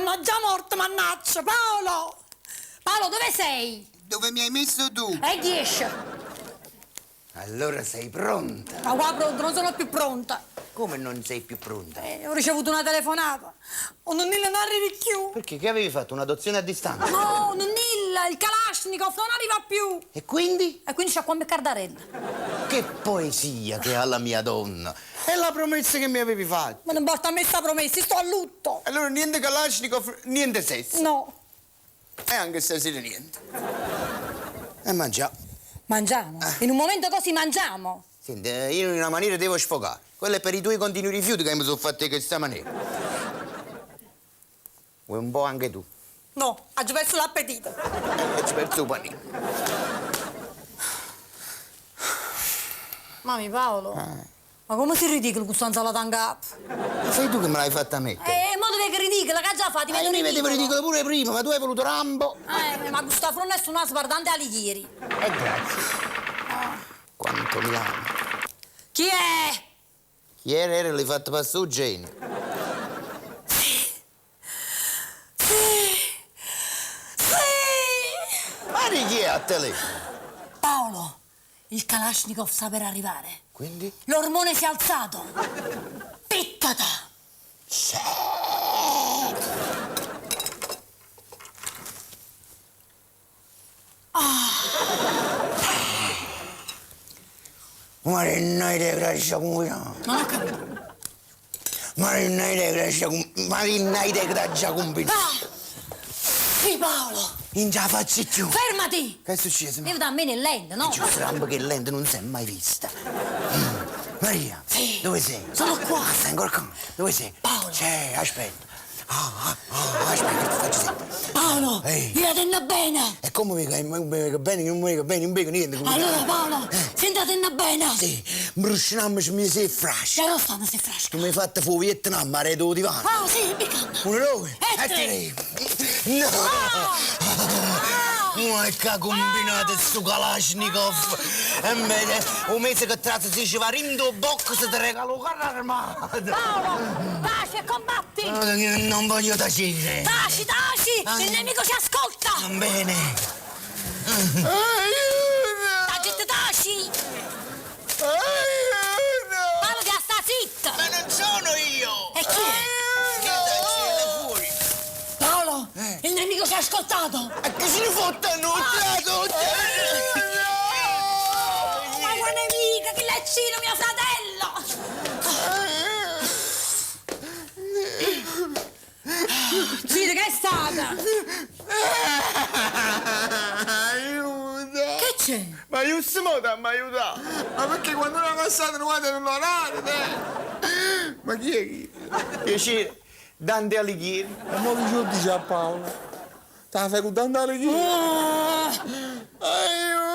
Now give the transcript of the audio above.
Mamma già morta, mannaggia, Paolo! Paolo, dove sei? Dove mi hai messo tu? 10. Allora sei pronta? Ma qua pronto, non sono più pronta. Come non sei più pronta? Ho ricevuto una telefonata. Oh, nonnilla, non arrivi più. Perché? Che avevi fatto? Un'adozione a distanza? No, nonnilla, il Kalashnikov non arriva più. E quindi? E quindi c'è come Cardarella. Che poesia che ha la mia donna! È la promessa che mi avevi fatto. Ma non porta a me sta promessa, sto a lutto. Allora niente Kalashnikov, niente sesso. No. E anche stasera niente. E mangiamo. Mangiamo? In un momento così mangiamo? Senti, io in una maniera devo sfogare. Quello è per i tuoi continui rifiuti che mi sono fatti in questa maniera. Vuoi un po' anche tu? No, ha già perso l'appetito. E ci perso il panino. Mami, Paolo. Ma come sei ridicolo con sta insalata in capo? Ma sei tu che me l'hai fatta mettere? In modo che è ridicola, che ha già fatto, Io mi vedevo ridicolo pure prima, ma tu hai voluto Rambo. Ma questo fronte è una sbardante alighieri. E grazie. Quanto mi ami. Chi è? Ieri l'hai fatto passare Eugenio. Sì! Ma di chi è a telefono? Paolo, il Kalashnikov sta per arrivare. Quindi? L'ormone si è alzato. Piccata! Sì. Marinai gracia come Non ho capito. Marinai gracia come Sì, Paolo! non ce la faccio più. Fermati! Che è successo? Devi da me nel lento, no? C'è un Rambo che lento non si è mai vista. Maria, Sì. dove sei? Sono qua. Ah, stai ancora qua? Dove sei? Paolo. C'è, aspetta. Aspetta che ti faccio sentire. Paolo, Ehi. io la tengo bene. E come mi bene, non mi bene, non bevo niente. Allora, Paolo, senti la tengo bene. Sì, Vietnam mi sei frasca. Che non stanno si frasca. Tu mi hai fatto fu Vietnam, ma eri tu divano. Ah, sì, mi canna. Uno dove? E tre. No! Ah! Ma che ha combinato sto Kalashnikov? E invece, un mese che tratto si diceva rindo box ti regalo carro armato. Paolo, taci e combatti. Non voglio tacere. Taci, taci, il nemico ci ascolta. Va bene. Taci, taci. Aiuto! Paolo, ti sta zitto. Ma non sono io! E chi è? Fuori! Paolo, il nemico ci ha ascoltato. E che se ne fotte annunciato? Ma buona amica, che leccino, mio fratello. Zitto, che è stata? Aiuto! Che c'è? Ma io si muove mi aiuta! Ma perché quando una passata non guarda non l'orare? Ma chi è chi? Piacere, Dante Alighieri. Ma non lo dice a Paolo. Ti fai con Dante Alighieri? Aiuto!